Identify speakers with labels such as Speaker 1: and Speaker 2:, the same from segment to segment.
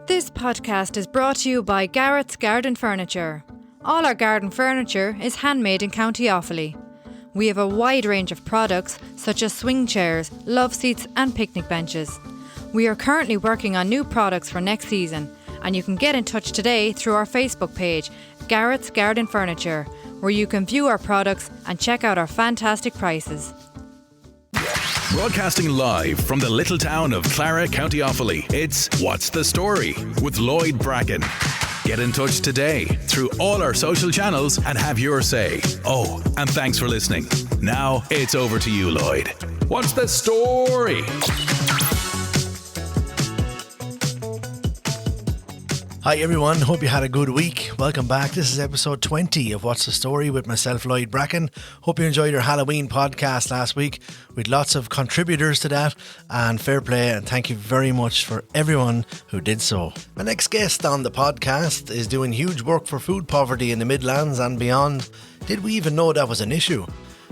Speaker 1: This podcast is brought to you by Garrett's Garden Furniture. All our garden furniture is handmade in County Offaly. We have a wide range of products such as swing chairs, love seats and picnic benches. We are currently working on new products for next season, and you can get in touch today through our Facebook page, Garrett's Garden Furniture, where you can view our products and check out our fantastic prices.
Speaker 2: Broadcasting live from the little town of Clara, County Offaly, it's What's the Story with Lloyd Bracken. Get in touch today through all our social channels and have your say. Oh, and thanks for listening. Now it's over to you, Lloyd. What's the story?
Speaker 3: Hi everyone, hope you had a good week. Welcome back. This is episode 20 of What's the Story with myself, Lloyd Bracken. Hope you enjoyed your Halloween podcast last week with lots of contributors to that, and fair play, and thank you very much for everyone who did so. My next guest on the podcast is doing huge work for food poverty in the Midlands and beyond. Did we even know that was an issue?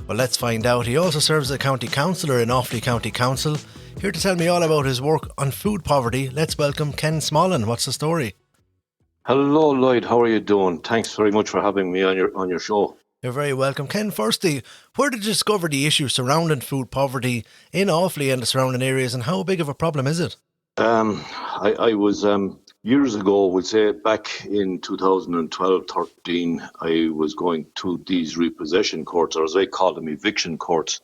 Speaker 3: Well, let's find out. He also serves as a county councillor in Offaly County Council. Here to tell me all about his work on food poverty, let's welcome Ken Smollen. What's the story?
Speaker 4: Hello, Lloyd. How are you doing? Thanks very much for having me on your show.
Speaker 3: You're very welcome. Ken, firstly, where did you discover the issue surrounding food poverty in Offaly and the surrounding areas, and how big of a problem is it?
Speaker 4: I was, years ago, we'd say back in 2012-13, I was going to these repossession courts, or as I call them, eviction courts,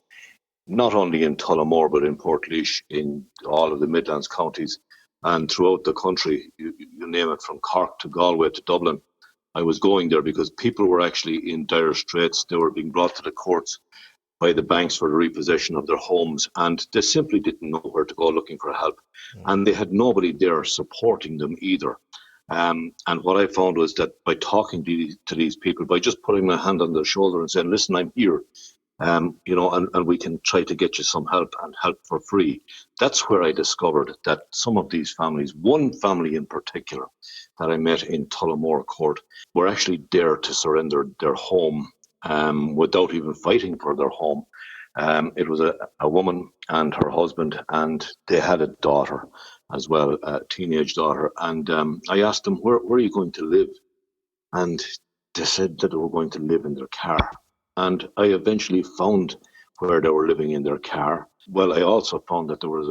Speaker 4: not only in Tullamore, but in Portlaoise, in all of the Midlands counties. And throughout the country, you name it, from Cork to Galway to Dublin, I was going there because people were actually in dire straits. They were being brought to the courts by the banks for the repossession of their homes, and they simply didn't know where to go looking for help. And they had nobody there supporting them either. And what I found was that by talking to these people, by just putting my hand on their shoulder and saying, listen, I'm here, and we can try to get you some help and help for free. That's where I discovered that some of these families, one family in particular that I met in Tullamore Court, were actually there to surrender their home without even fighting for their home. It was a woman and her husband, and they had a daughter as well, a teenage daughter. And I asked them, where are you going to live? And they said that they were going to live in their car. And I eventually found where they were living in their car. Well, I also found that there was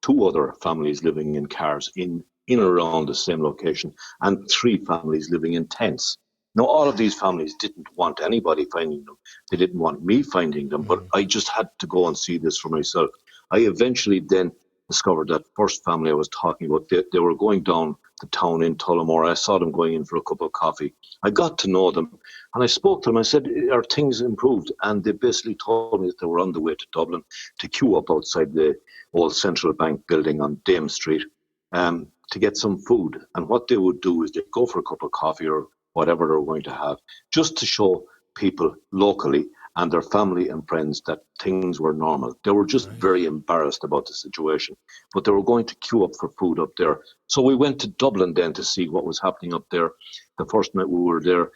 Speaker 4: two other families living in cars in and around the same location, and 3 families living in tents. Now, all of these families didn't want anybody finding them. They didn't want me finding them, but I just had to go and see this for myself. I eventually then discovered that first family I was talking about. They were going down the town in Tullamore. I saw them going in for a cup of coffee. I got to know them, and I spoke to them. I said, are things improved? And they basically told me that they were on the way to Dublin to queue up outside the old Central Bank building on Dame Street to get some food. And what they would do is they'd go for a cup of coffee or whatever they were going to have, just to show people locally and their family and friends that things were normal. They were just very embarrassed about the situation, but they were going to queue up for food up there. So we went to Dublin then to see what was happening up there. The first night we were there,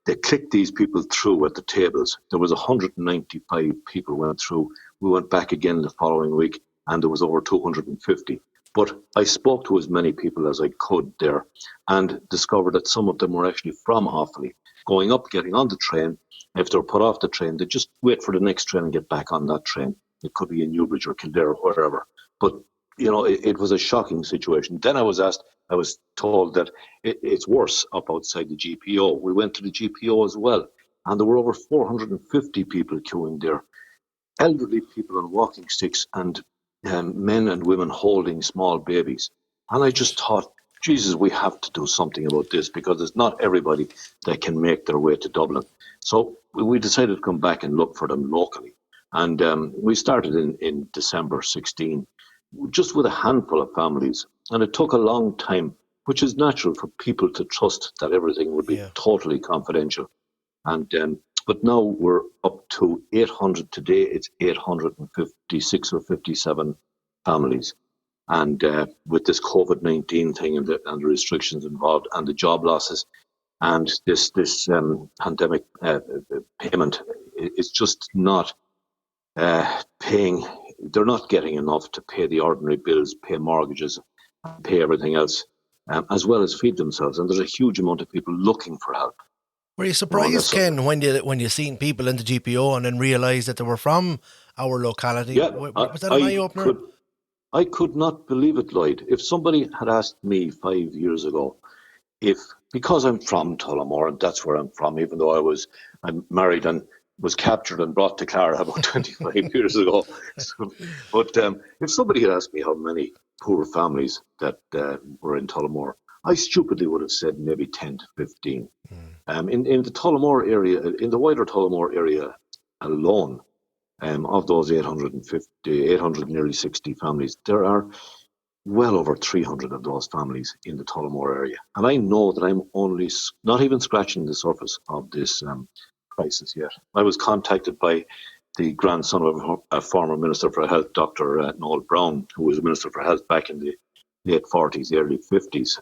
Speaker 4: they clicked these people through at the tables. There was 195 people went through. We went back again the following week, and there was over 250. But I spoke to as many people as I could there and discovered that some of them were actually from Offaly, going up, getting on the train. If they were put off the train, they just wait for the next train and get back on that train. It could be in Newbridge or Kildare or wherever. But, it was a shocking situation. Then I was told that it's worse up outside the GPO. We went to the GPO as well, and there were over 450 people queuing there. Elderly people on walking sticks and men and women holding small babies. And I just thought, Jesus, we have to do something about this, because it's not everybody that can make their way to Dublin. So we decided to come back and look for them locally. And we started in December 16, just with a handful of families. And it took a long time, which is natural for people to trust that everything would be totally confidential. And but now we're up to 800 today. It's 856 or 57 families. And with this COVID-19 thing and the restrictions involved and the job losses and this pandemic payment, it's just not paying. They're not getting enough to pay the ordinary bills, pay mortgages, pay everything else. as well as feed themselves. And there's a huge amount of people looking for help.
Speaker 3: Were you surprised, Ken, when you seen people in the GPO and then realised that they were from our locality?
Speaker 4: Yeah,
Speaker 3: was that an eye-opener?
Speaker 4: I could not believe it, Lloyd. If somebody had asked me 5 years ago, because I'm from Tullamore and that's where I'm from, even though I'm married and was captured and brought to Clara about 25 years ago. But if somebody had asked me how many poor families that were in Tullamore, I stupidly would have said maybe 10 to 15. In the Tullamore area, in the wider Tullamore area alone, of those 800 nearly 60 families, there are well over 300 of those families in the Tullamore area. And I know that I'm only not even scratching the surface of this crisis yet. I was contacted by the grandson of a former Minister for Health, Dr. Noel Brown, who was a Minister for Health back in the late 40s, early 50s.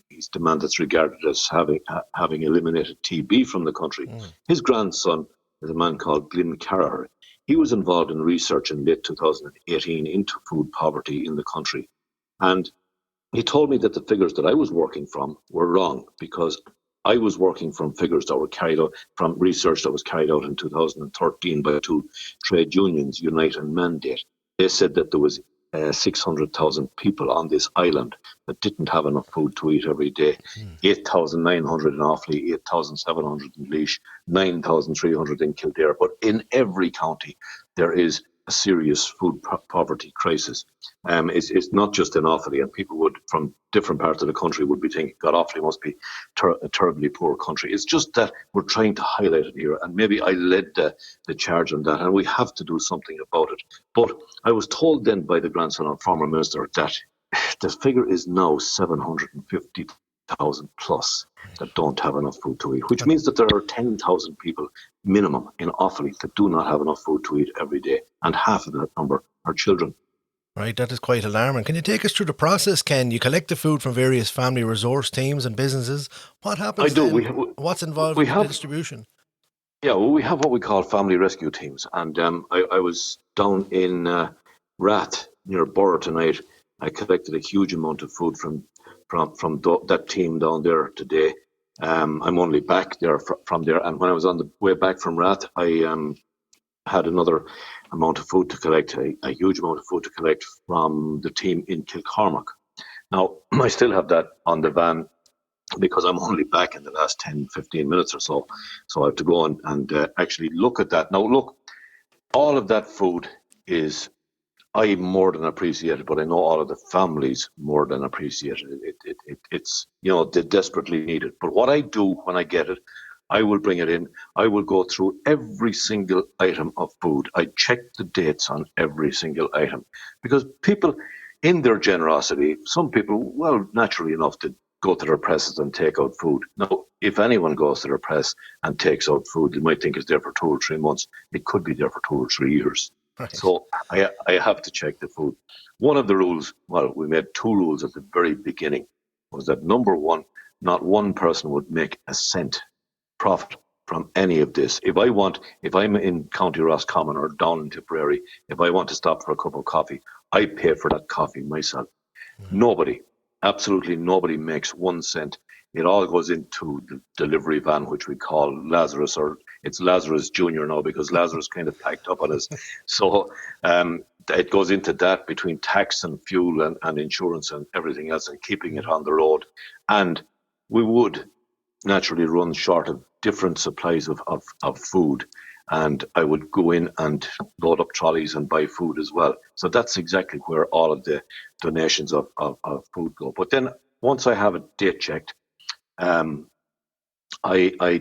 Speaker 4: He's the man that's regarded as having eliminated TB from the country. His grandson is a man called Glyn Carraher. He was involved in research in late 2018 into food poverty in the country. And he told me that the figures that I was working from were wrong, because I was working from figures that were carried out from research that was carried out in 2013 by two trade unions, Unite and Mandate. They said that there was 600,000 people on this island that didn't have enough food to eat every day. 8,900 in Offaly, 8,700 in Laois, 9,300 in Kildare. But in every county, there is a serious food poverty crisis. It's not just in Offaly, and people from different parts of the country would be thinking, God, Offaly must be a terribly poor country. It's just that we're trying to highlight it here, and maybe I led the charge on that, and we have to do something about it. But I was told then by the grandson of former minister that the figure is now 750,000 plus that don't have enough food to eat, which means that there are 10,000 people minimum in Offaly that do not have enough food to eat every day, and half of that number are children.
Speaker 3: Right, that is quite alarming. Can you take us through the process, Ken? You collect the food from various family resource teams and businesses. What happens? I do. What's involved in the distribution?
Speaker 4: Yeah, well, we have what we call family rescue teams, and I was down in Rath near Borough tonight. I collected a huge amount of food from that team down there today. I'm only back there from there, and when I was on the way back from Rath, I had another amount of food to collect, a huge amount of food to collect from the team in Kilcormac. Now, I still have that on the van because I'm only back in the last 10, 15 minutes or so. So I have to go and actually look at that. Now, look, all of that food is, I more than appreciate it, but I know all of the families more than appreciate it. It's, they desperately need it. But what I do when I get it, I will bring it in. I will go through every single item of food. I check the dates on every single item, because people, in their generosity, some people, well, naturally enough, to go to their presses and take out food. Now, if anyone goes to their press and takes out food, they might think it's there for 2 or 3 months. It could be there for 2 or 3 years. Right. So I have to check the food. One of the rules, well, we made 2 rules at the very beginning, was that number one, not one person would make a cent profit from any of this. If I'm in County Roscommon or down in Tipperary, if I want to stop for a cup of coffee, I pay for that coffee myself. Nobody, absolutely nobody makes 1 cent. It all goes into the delivery van, which we call Lazarus, or it's Lazarus Junior now because Lazarus kind of packed up on us. So it goes into that between tax and fuel and insurance and everything else, and keeping it on the road. And we would naturally run short of different supplies of food, and I would go in and load up trolleys and buy food as well. So that's exactly where all of the donations of food go. But then once I have it date checked, I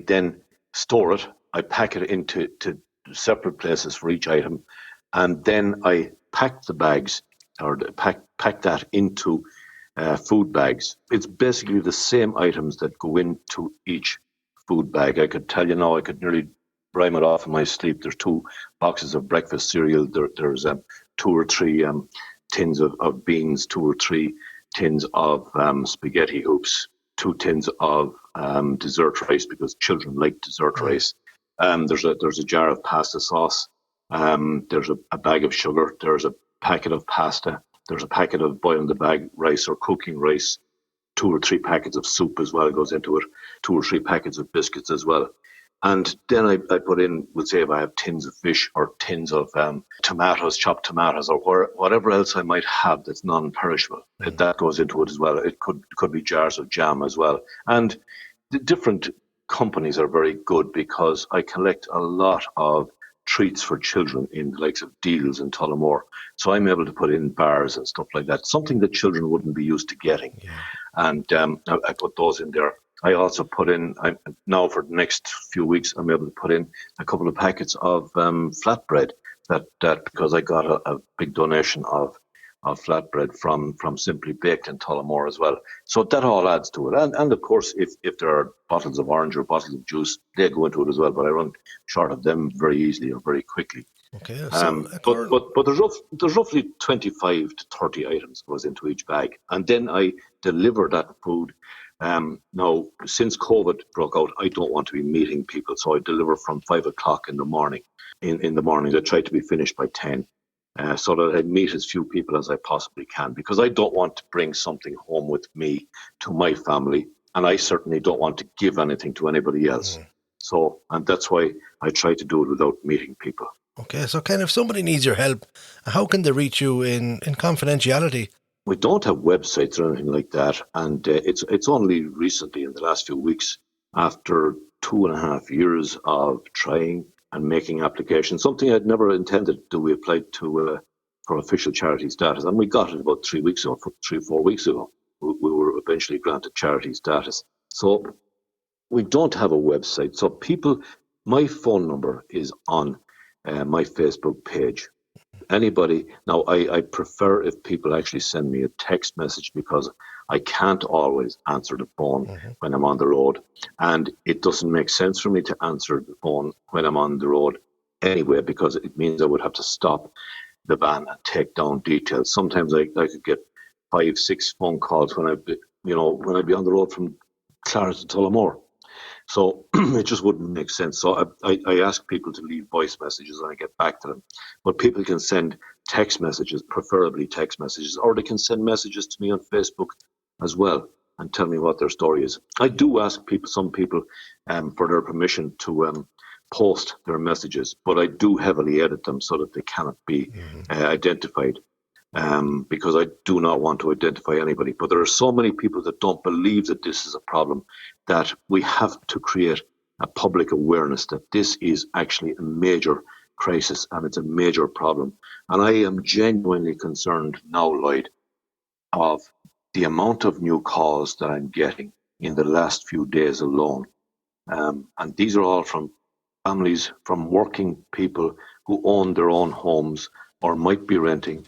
Speaker 4: then store it. I pack it into separate places for each item, and then I pack the bags, or pack that into food bags. It's basically the same items that go into each food bag. I could tell you now, I could nearly rhyme it off in my sleep. There's 2 boxes of breakfast cereal. There's 2 or 3 tins of beans, 2 or 3 tins of spaghetti hoops, 2 tins of dessert rice, because children like dessert rice. There's a jar of pasta sauce. There's a bag of sugar. There's a packet of pasta. There's a packet of boil in the bag rice or cooking rice. 2 or 3 packets of soup as well goes into it, 2 or 3 packets of biscuits as well. And then I put in, we'll say if I have tins of fish or tins of tomatoes, chopped tomatoes, or whatever else I might have that's non-perishable, that goes into it as well. It could be jars of jam as well. And the different companies are very good because I collect a lot of treats for children in the likes of Deals and Tullamore. So I'm able to put in bars and stuff like that, something that children wouldn't be used to getting. Yeah. And I put those in there. I also put in, now for the next few weeks, I'm able to put in a couple of packets of flatbread that because I got a big donation of flatbread from Simply Baked in Tullamore as well. So that all adds to it. And of course, if there are bottles of orange or bottles of juice, they go into it as well, but I run short of them very easily or very quickly.
Speaker 3: Okay. So,
Speaker 4: but there's roughly 25 to 30 items goes into each bag. And then I deliver that food. Now, since COVID broke out, I don't want to be meeting people, so I deliver from 5 o'clock in the morning. In the morning, I try to be finished by 10, so that I meet as few people as I possibly can, because I don't want to bring something home with me to my family, and I certainly don't want to give anything to anybody else. So, and that's why I try to do it without meeting people.
Speaker 3: Okay, so Ken, if somebody needs your help, how can they reach you in confidentiality?
Speaker 4: We don't have websites or anything like that, and it's only recently, in the last few weeks, after 2.5 years of trying and making applications, something I'd never intended to do. We applied for official charity status, and we got it about 3 weeks ago, 3 or 4 weeks ago. We were eventually granted charity status. So we don't have a website. So people, my phone number is on my Facebook page. Anybody, now I prefer if people actually send me a text message, because I can't always answer the phone when I'm on the road. And it doesn't make sense for me to answer the phone when I'm on the road anyway, because it means I would have to stop the van and take down details. Sometimes I could get 5, 6 phone calls when I'd be on the road from Clara to Tullamore. So it just wouldn't make sense. So I ask people to leave voice messages and I get back to them. But people can send text messages, preferably text messages, or they can send messages to me on Facebook as well and tell me what their story is. I do ask some people for their permission to post their messages, but I do heavily edit them so that they cannot be identified. Because I do not want to identify anybody. But there are so many people that don't believe that this is a problem that we have to create a public awareness that this is actually a major crisis and it's a major problem. And I am genuinely concerned now, Lloyd, of the amount of new calls that I'm getting in the last few days alone. And these are all from families, from working people who own their own homes or might be renting,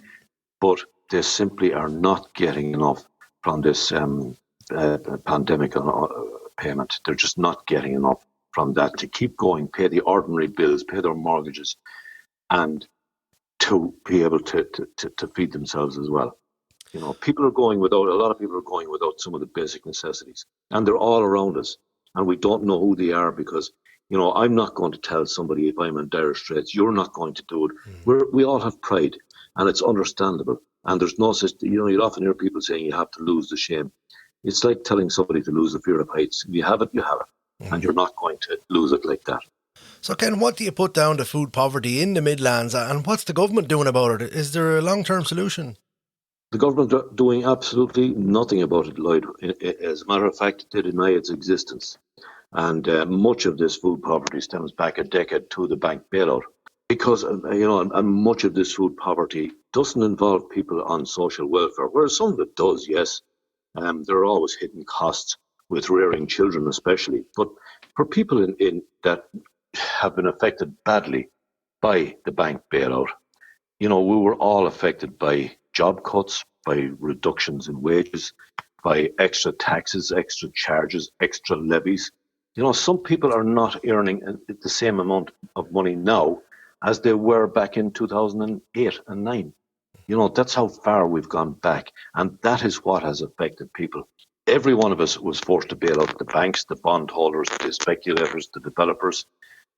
Speaker 4: but they simply are not getting enough from this pandemic payment. They're just not getting enough from that to keep going, pay the ordinary bills, pay their mortgages, and to be able to feed themselves as well. You know, a lot of people are going without some of the basic necessities, and they're all around us, and we don't know who they are because, I'm not going to tell somebody if I'm in dire straits. You're not going to do it. We all have pride. And it's understandable. And there's no such, you'd often hear people saying you have to lose the shame. It's like telling somebody to lose the fear of heights. If you have it, you have it. And you're not going to lose it like that.
Speaker 3: So, Ken, what do you put down to food poverty in the Midlands? And what's the government doing about it? Is there a long-term solution?
Speaker 4: The government are doing absolutely nothing about it, Lloyd. As a matter of fact, they deny its existence. And much of this food poverty stems back a decade to the bank bailout. Because, and much of this food poverty doesn't involve people on social welfare, whereas some of it does, yes. There are always hidden costs with rearing children especially. But for people in that have been affected badly by the bank bailout, we were all affected by job cuts, by reductions in wages, by extra taxes, extra charges, extra levies. Some people are not earning the same amount of money now as they were back in 2008 and 9. That's how far we've gone back. And that is what has affected people. Every one of us was forced to bail out the banks, the bondholders, the speculators, the developers.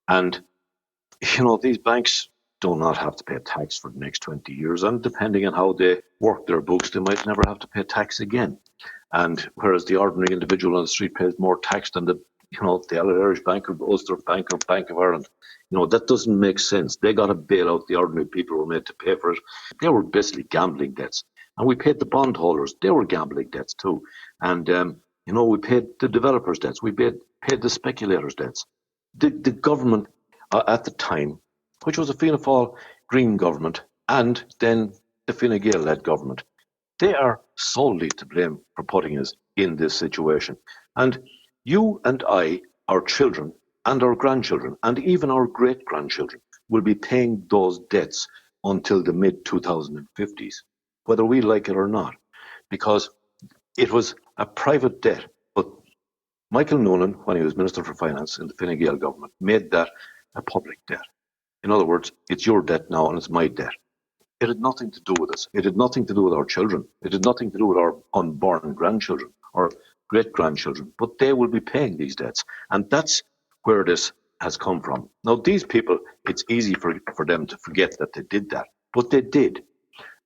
Speaker 4: And, these banks do not have to pay tax for the next 20 years. And depending on how they work their books, they might never have to pay tax again. And whereas the ordinary individual on the street pays more tax than the Irish Bank or the Ulster Bank or Bank of Ireland. That doesn't make sense. They got to bail out the ordinary people who were made to pay for it. They were basically gambling debts. And we paid the bondholders. They were gambling debts too. And, we paid the developers' debts. We paid the speculators' debts. The government at the time, which was a Fianna Fáil Green government, and then the Fine Gael-led government, they are solely to blame for putting us in this situation. And you and I, our children and our grandchildren, and even our great-grandchildren, will be paying those debts until the mid-2050s, whether we like it or not, because it was a private debt. But Michael Noonan, when he was Minister for Finance in the Fine Gael government, made that a public debt. In other words, it's your debt now and it's my debt. It had nothing to do with us. It had nothing to do with our children. It had nothing to do with our unborn grandchildren or great-grandchildren, but they will be paying these debts. And that's where this has come from. Now, these people, it's easy for them to forget that they did that, but they did.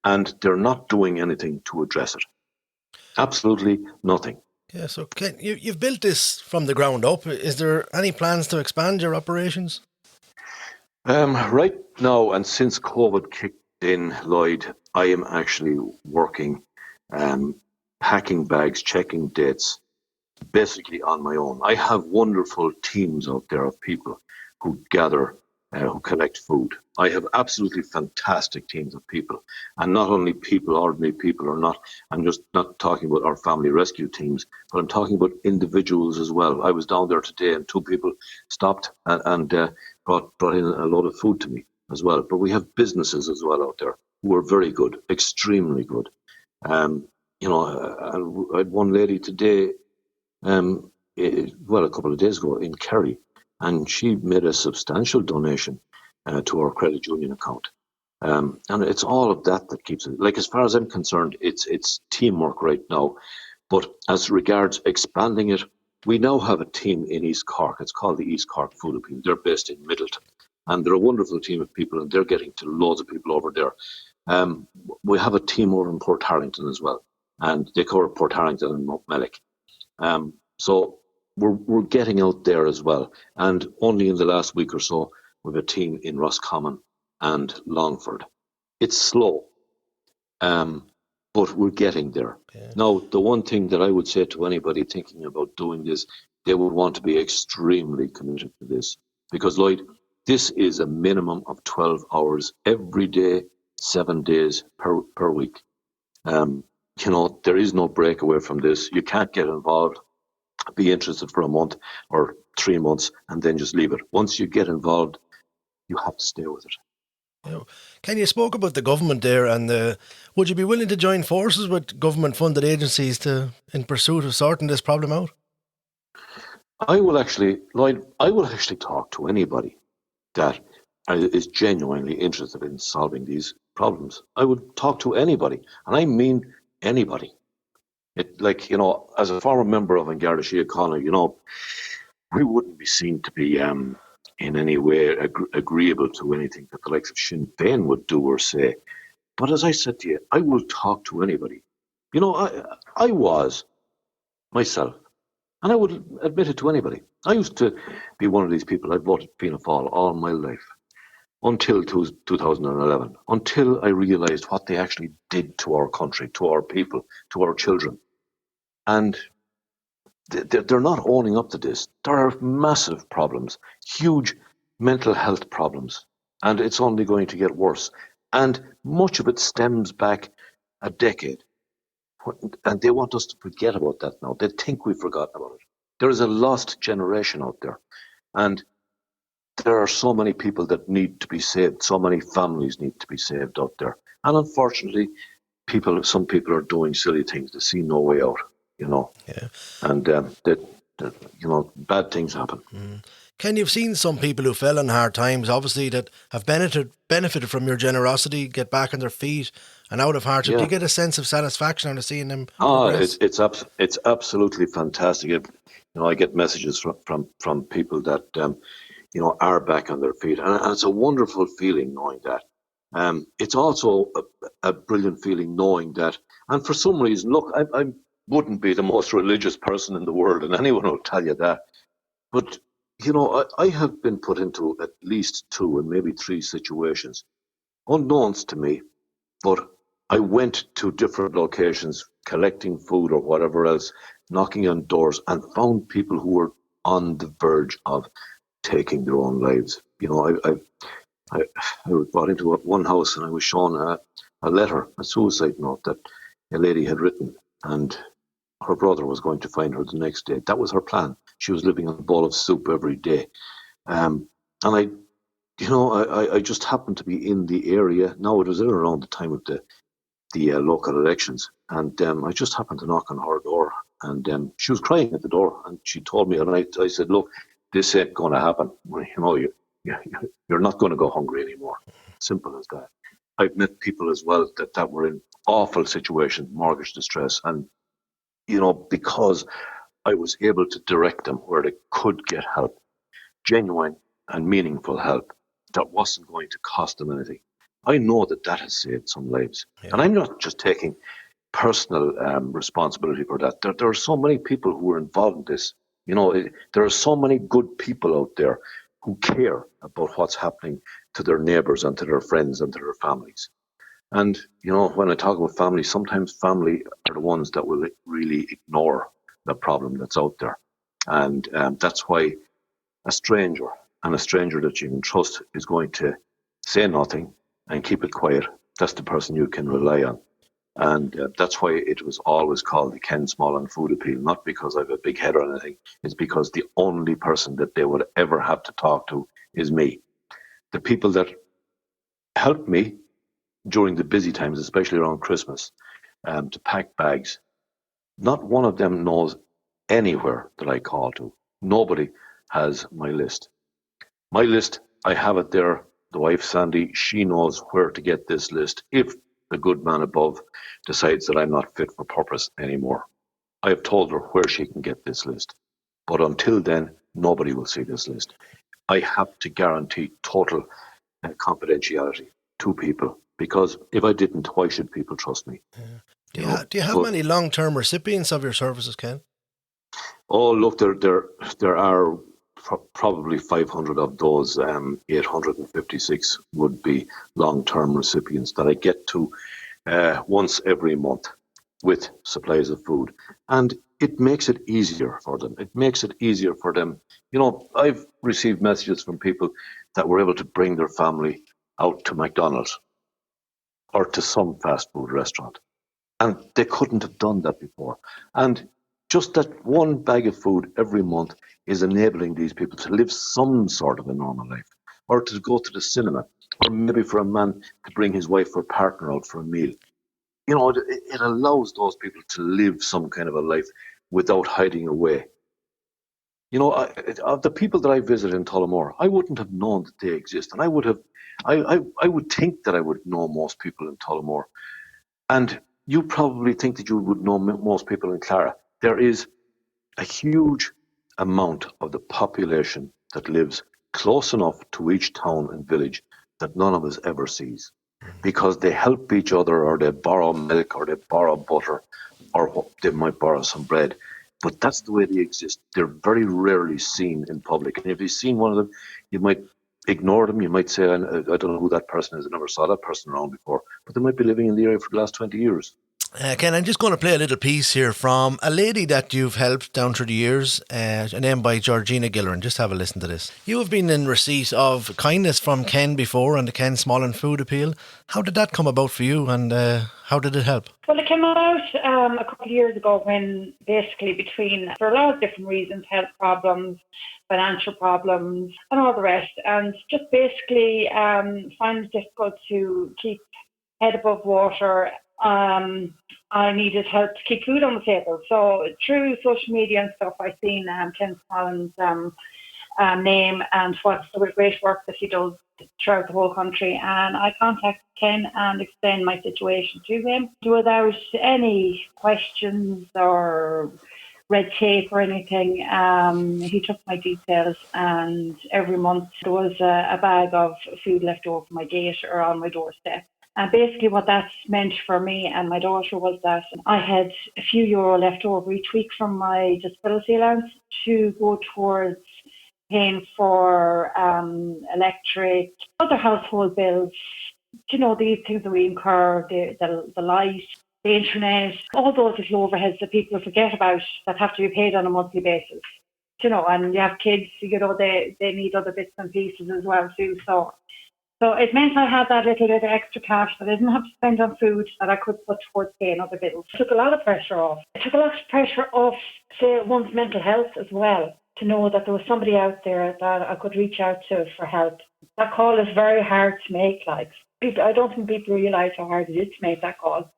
Speaker 4: And they're not doing anything to address it. Absolutely nothing.
Speaker 3: Yeah, so Ken, you've built this from the ground up. Is there any plans to expand your operations?
Speaker 4: Right now, and since COVID kicked in, Lloyd, I am actually working, packing bags, checking dates, basically on my own. I have wonderful teams out there of people who gather, who collect food. I have absolutely fantastic teams of people, and not only people, ordinary people, I'm just not talking about our family rescue teams, but I'm talking about individuals as well. I was down there today and 2 people stopped and brought in a load of food to me as well. But we have businesses as well out there who are very good, extremely good. I had one lady today, a couple of days ago in Kerry, and she made a substantial donation to our credit union account. And it's all of that keeps it. Like, as far as I'm concerned, it's teamwork right now. But as regards expanding it, we now have a team in East Cork. It's called the East Cork Food Appeal. They're based in Middleton. And they're a wonderful team of people, and they're getting to loads of people over there. We have a team over in Port Harrington as well, and they cover Port Harrington and Montmellick. So we're getting out there as well. And only in the last week or so, we have a team in Roscommon and Longford. It's slow, but we're getting there. Yeah. Now, the one thing that I would say to anybody thinking about doing this, they would want to be extremely committed to this. Because, Lloyd, this is a minimum of 12 hours every day, 7 days per week. There is no break away from this. You can't get involved, be interested for a month or 3 months, and then just leave it. Once you get involved, you have to stay with it.
Speaker 3: Yeah. Ken, you spoke about the government there, and would you be willing to join forces with government-funded agencies in pursuit of sorting this problem out?
Speaker 4: Lloyd, I will actually talk to anybody that is genuinely interested in solving these problems. I would talk to anybody, and I mean anybody. As a former member of An Garda Síochána, we wouldn't be seen to be in any way agreeable to anything that the likes of Sinn Féin would do or say. But as I said to you, I will talk to anybody. I was myself, and I would admit it to anybody. I used to be one of these people. I voted Fianna Fáil all my life until 2011, until I realised what they actually did to our country, to our people, to our children. And they're not owning up to this. There are massive problems, huge mental health problems, and it's only going to get worse. And much of it stems back a decade. And they want us to forget about that now. They think we've forgotten about it. There is a lost generation out there. And there are so many people that need to be saved. So many families need to be saved out there. And unfortunately, some people are doing silly things. They see no way out, Yeah. And bad things happen.
Speaker 3: Mm. Ken, you've seen some people who fell in hard times, obviously, that have benefited from your generosity, get back on their feet and out of hardship. Yeah. Do you get a sense of satisfaction out of seeing them progress?
Speaker 4: It's absolutely fantastic. I get messages from people that are back on their feet, and it's a wonderful feeling knowing that. It's also a brilliant feeling knowing that. And for some reason, look, I'm wouldn't be the most religious person in the world, and anyone will tell you that. But, I have been put into at least 2 and maybe 3 situations, unknowns to me, but I went to different locations, collecting food or whatever else, knocking on doors, and found people who were on the verge of taking their own lives. I was brought into one house and I was shown a letter, a suicide note that a lady had written, and her brother was going to find her the next day. That was her plan. She was living on a bowl of soup every day. And I just happened to be in the area. Now, it was in around the time of the local elections, and I just happened to knock on her door, and she was crying at the door, and she told me, and I said, look, this ain't going to happen. You're not going to go hungry anymore. Simple as that. I've met people as well that were in awful situations, mortgage distress, and because I was able to direct them where they could get help, genuine and meaningful help that wasn't going to cost them anything. I know that has saved some lives. Yeah. And I'm not just taking personal responsibility for that. There are so many people who are involved in this. There are so many good people out there who care about what's happening to their neighbours and to their friends and to their families. And, when I talk about family, sometimes family are the ones that will really ignore the problem that's out there. And that's why a stranger that you can trust is going to say nothing and keep it quiet. That's the person you can rely on. And that's why it was always called the Ken Smollen food appeal, not because I have a big head or anything. It's because the only person that they would ever have to talk to is me. The people that helped me during the busy times, especially around Christmas, to pack bags, not one of them knows anywhere that I call to. Nobody has my list. My list, I have it there. The wife, Sandy, she knows where to get this list if the good man above decides that I'm not fit for purpose anymore. I have told her where she can get this list. But until then, nobody will see this list. I have to guarantee total confidentiality to people, because if I didn't, why should people trust me?
Speaker 3: Yeah. Do you have many long-term recipients of your services, Ken?
Speaker 4: Oh, look, there are probably 500 of those. 856 would be long-term recipients that I get to once every month with supplies of food. And it makes it easier for them. I've received messages from people that were able to bring their family out to McDonald's or to some fast food restaurant. And they couldn't have done that before. And just that one bag of food every month is enabling these people to live some sort of a normal life, or to go to the cinema, or maybe for a man to bring his wife or partner out for a meal. It allows those people to live some kind of a life without hiding away. Of the people that I visit in Tullamore, I wouldn't have known that they exist, and I would think that I would know most people in Tullamore, and you probably think that you would know most people in Clara. There is a huge amount of the population that lives close enough to each town and village that none of us ever sees, because they help each other, or they borrow milk, or they borrow butter, or they might borrow some bread. But that's the way they exist. They're very rarely seen in public. And if you've seen one of them, you might ignore them. You might say, I don't know who that person is. I never saw that person around before. But they might be living in the area for the last 20 years.
Speaker 3: Ken, I'm just going to play a little piece here from a lady that you've helped down through the years, named by Georgina Gillerin. Just have a listen to this. You have been in receipt of kindness from Ken before on the Ken Smollen food appeal. How did that come about for you, and how did it help?
Speaker 5: Well, it came about a couple of years ago when basically for a lot of different reasons, health problems, financial problems and all the rest, and just basically find it difficult to keep head above water. I needed help to keep food on the table. So through social media and stuff, I've seen Ken Smollen's name and what the great work that he does throughout the whole country. And I contacted Ken and explained my situation to him without any questions or red tape or anything. He took my details, and every month there was a bag of food left over my gate or on my doorstep. And basically what that's meant for me and my daughter was that I had a few euro left over each week from my disability allowance to go towards paying for electric, other household bills, these things that we incur, the light, the internet, all those little overheads that people forget about that have to be paid on a monthly basis. And you have kids, they need other bits and pieces as well too. So it meant I had that little bit of extra cash that I didn't have to spend on food that I could put towards paying other bills. It took a lot of pressure off. It took a lot of pressure off, say, one's mental health as well, to know that there was somebody out there that I could reach out to for help. That call is very hard to make. I don't think people realise how hard it is to make that call,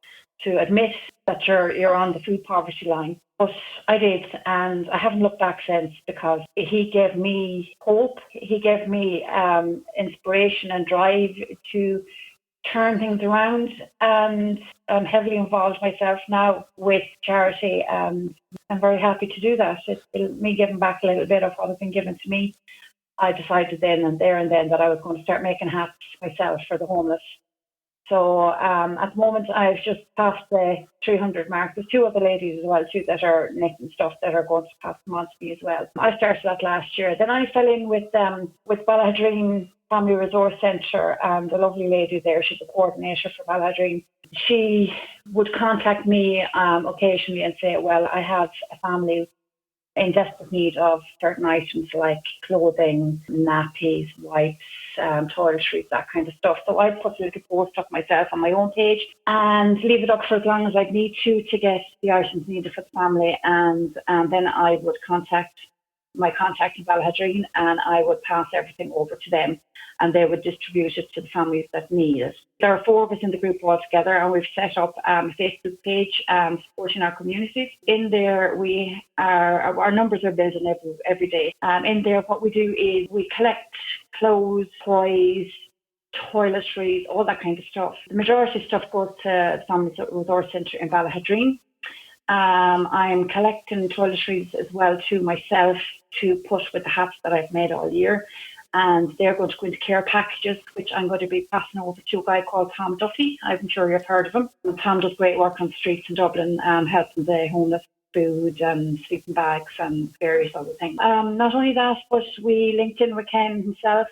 Speaker 5: to admit that you're on the food poverty line. But I did, and I haven't looked back since, because he gave me hope. He gave me inspiration and drive to turn things around, and I'm heavily involved myself now with charity, and I'm very happy to do that. It's me giving back a little bit of what has been given to me. I decided then and then that I was going to start making hats myself for the homeless. So at the moment, I've just passed the 300 mark. There's two other ladies as well, too, that are knitting stuff that are going to pass them on to me as well. I started that last year. Then I fell in with Ballahadreen Family Resource Centre, and the lovely lady there, she's a coordinator for Ballahadreen. She would contact me occasionally and say, well, I have a family in desperate need of certain items like clothing, nappies, wipes, toiletries, that kind of stuff. So I'd put a little post up myself on my own page and leave it up for as long as I'd need to get the items needed for the family. And then I would contact my contact in Ballahadreen, and I would pass everything over to them, and they would distribute it to the families that need it. There are 4 of us in the group altogether, and we've set up a Facebook page supporting our communities. In there, our numbers are building every day. In there, what we do is we collect clothes, toys, toiletries, all that kind of stuff. The majority of stuff goes to the Family Resource Centre in Ballahadreen. I'm collecting toiletries as well to myself to put with the hats that I've made all year. And they're going to go into care packages, which I'm going to be passing over to a guy called Tom Duffy. I'm sure you've heard of him. And Tom does great work on the streets in Dublin, helping the homeless food and sleeping bags and various other things. Not only that, but we linked in with Ken himself.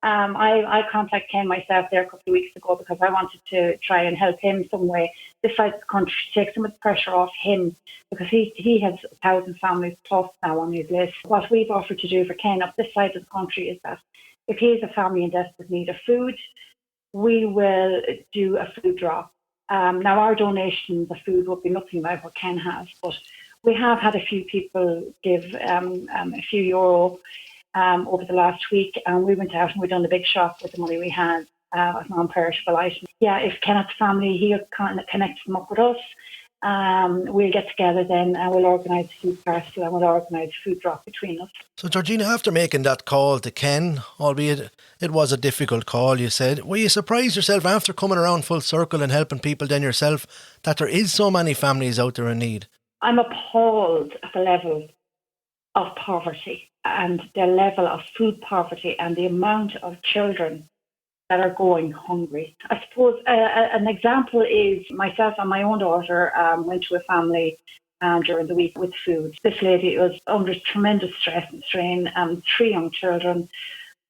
Speaker 5: I contacted Ken myself there a couple of weeks ago because I wanted to try and help him some way this side of the country, to take some of the pressure off him, because he has 1,000 families plus now on his list. What we've offered to do for Ken up this side of the country is that if he is a family in desperate need of food, we will do a food drop. Now our donations of food will be nothing like what Ken has, but we have had a few people give a few euro over the last week, and we went out and we done a big shop with the money we had of non-perishable items. Yeah, if Kenneth's family, he'll connect them up with us. We'll get together then and we'll organise a food parcel and we'll organise a food drop between us.
Speaker 3: So Georgina, after making that call to Ken, albeit it was a difficult call, you said, were you surprised yourself after coming around full circle and helping people then yourself that there is so many families out there in need?
Speaker 5: I'm appalled at the level of poverty and the level of food poverty and the amount of children that are going hungry. I suppose an example is myself and my own daughter went to a family during the week with food. This lady was under tremendous stress and strain, 3 young children.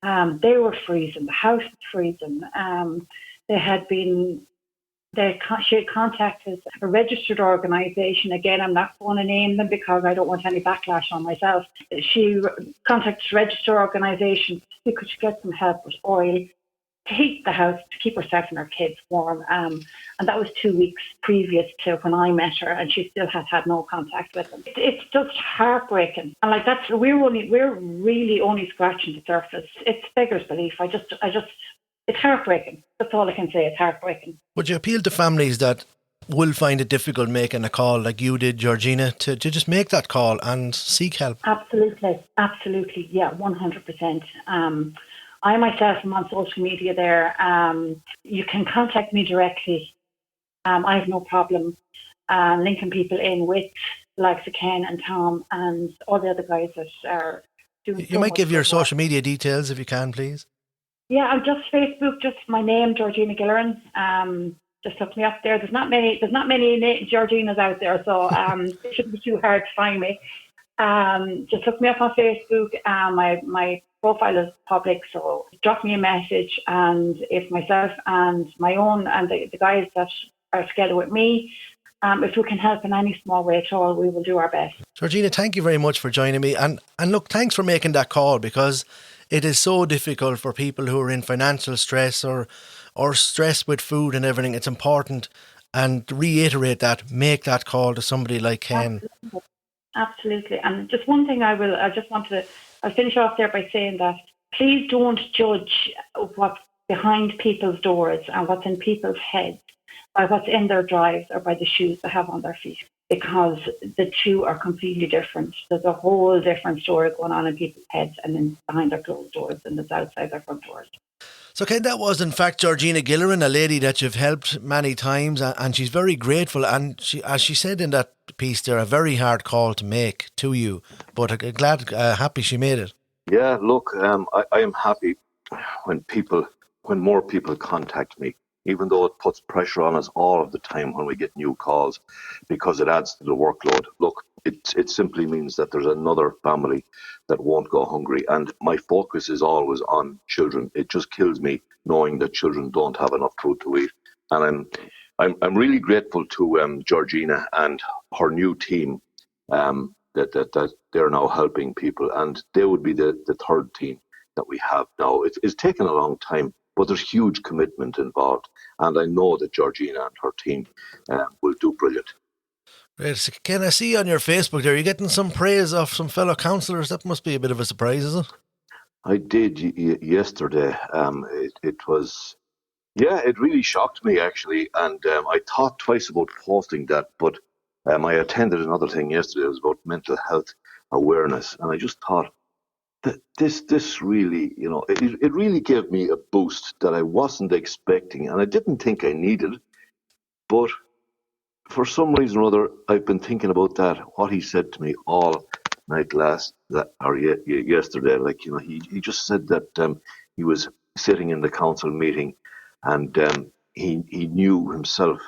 Speaker 5: They were freezing, the house was freezing. She had contacted a registered organisation. Again, I'm not going to name them because I don't want any backlash on myself. She contacted a registered organisation to see could she get some help with oil to heat the house, to keep herself and her kids warm. And that was 2 weeks previous to when I met her, and she still had no contact with them. It's just heartbreaking. And we're really only scratching the surface. It's beggars belief. It's heartbreaking. That's all I can say. It's heartbreaking.
Speaker 3: Would you appeal to families that will find it difficult making a call like you did, Georgina, to just make that call and seek help?
Speaker 5: Absolutely. Yeah, 100%. I myself am on social media there. You can contact me directly. I have no problem linking people in with like Ken and Tom and all the other guys that are doing.
Speaker 3: You might give your social media details if you can, please.
Speaker 5: Yeah, I'm just Facebook, just my name, Georgina Gilleran. Just look me up there. There's not many Georginas out there, so it shouldn't be too hard to find me. Just look me up on Facebook. My profile is public, so drop me a message, and if myself and my own and the guys that are together with me, if we can help in any small way at all, we will do our best.
Speaker 3: Georgina, thank you very much for joining me. And look, thanks for making that call, because it is so difficult for people who are in financial stress or stress with food and everything. It's important, and to reiterate that, make that call to somebody like Ken.
Speaker 5: Absolutely. And just one thing I'll finish off there by saying that please don't judge what's behind people's doors and what's in people's heads by what's in their drives or by the shoes they have on their feet, because the two are completely different. There's a whole different story going on in people's heads and then behind their closed doors and it's outside their front doors.
Speaker 3: So Ken, that was in fact Georgina Gilleran, a lady that you've helped many times, and she's very grateful. And she, as she said in that piece there, a very hard call to make to you, but happy she made it.
Speaker 4: Yeah, look, I am happy when more people contact me, even though it puts pressure on us all of the time when we get new calls, because it adds to the workload. Look, it simply means that there's another family that won't go hungry, and my focus is always on children. It just kills me knowing that children don't have enough food to eat, and I'm really grateful to Georgina and her new team that they're now helping people, and they would be the third team that we have now. It's taken a long time, but there's huge commitment involved, and I know that Georgina and her team will do brilliant.
Speaker 3: Great. So Ken, I see on your Facebook there, you're getting some praise off some fellow councillors. That must be a bit of a surprise, is it?
Speaker 4: I did yesterday. It was, yeah, it really shocked me actually, and I thought twice about posting that, but I attended another thing yesterday. It was about mental health awareness, and I just thought that this really, it really gave me a boost that I wasn't expecting, and I didn't think I needed, but for some reason or other, I've been thinking about that, what he said to me all night yesterday. Like, he just said that he was sitting in the council meeting, and he knew himself,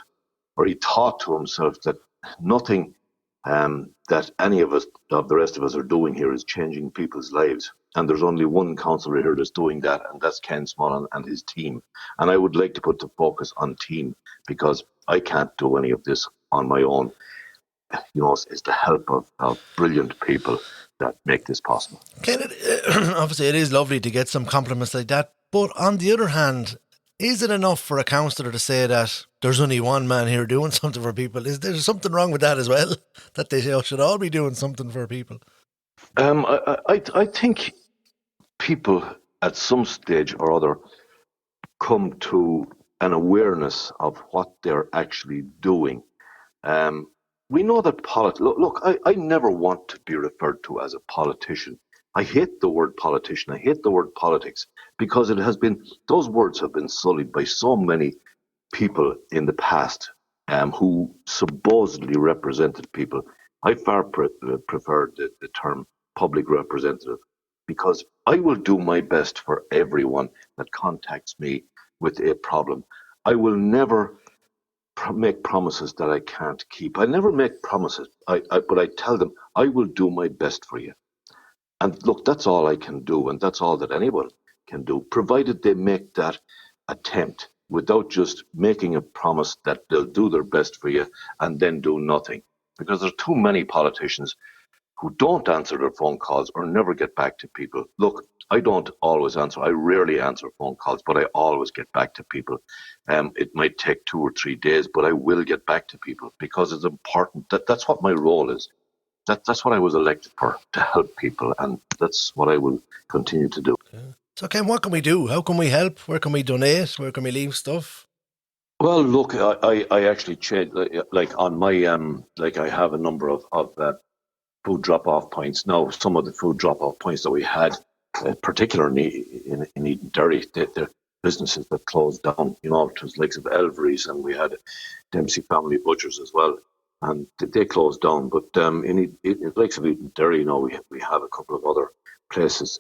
Speaker 4: or he thought to himself, that nothing that any of the rest of us are doing here is changing people's lives. And there's only one councillor here that's doing that, and that's Ken Smollen and his team. And I would like to put the focus on team, because I can't do any of this on my own. It's the help of brilliant people that make this possible.
Speaker 3: Ken, obviously it is lovely to get some compliments like that, but on the other hand, is it enough for a councillor to say that there's only one man here doing something for people? Is there something wrong with that as well? That they should all be doing something for people?
Speaker 4: I think people at some stage or other come to an awareness of what they're actually doing. We know that look, I never want to be referred to as a politician. I hate the word politician. I hate the word politics, because those words have been sullied by so many people in the past who supposedly represented people. I far prefer the term public representative, because I will do my best for everyone that contacts me with a problem. I will never make promises that I can't keep. I never make promises, but I tell them I will do my best for you. And look, that's all I can do, and that's all that anyone can do, provided they make that attempt without just making a promise that they'll do their best for you and then do nothing. Because there's too many politicians who don't answer their phone calls or never get back to people. Look, I don't always answer. I rarely answer phone calls, but I always get back to people. It might take 2 or 3 days, but I will get back to people, because it's important. That's what my role is. That's what I was elected for, to help people, and that's what I will continue to do.
Speaker 3: Okay. So Ken, what can we do? How can we help? Where can we donate? Where can we leave stuff?
Speaker 4: Well, look, I actually changed, like on my, I have a number of food drop-off points. Now, some of the food drop-off points that we had, particularly in Eden Derry, they're businesses that closed down. It was like of Elvery's, and we had Dempsey Family Butchers as well, and they closed down. But in the likes of Eden Derry, we have a couple of other places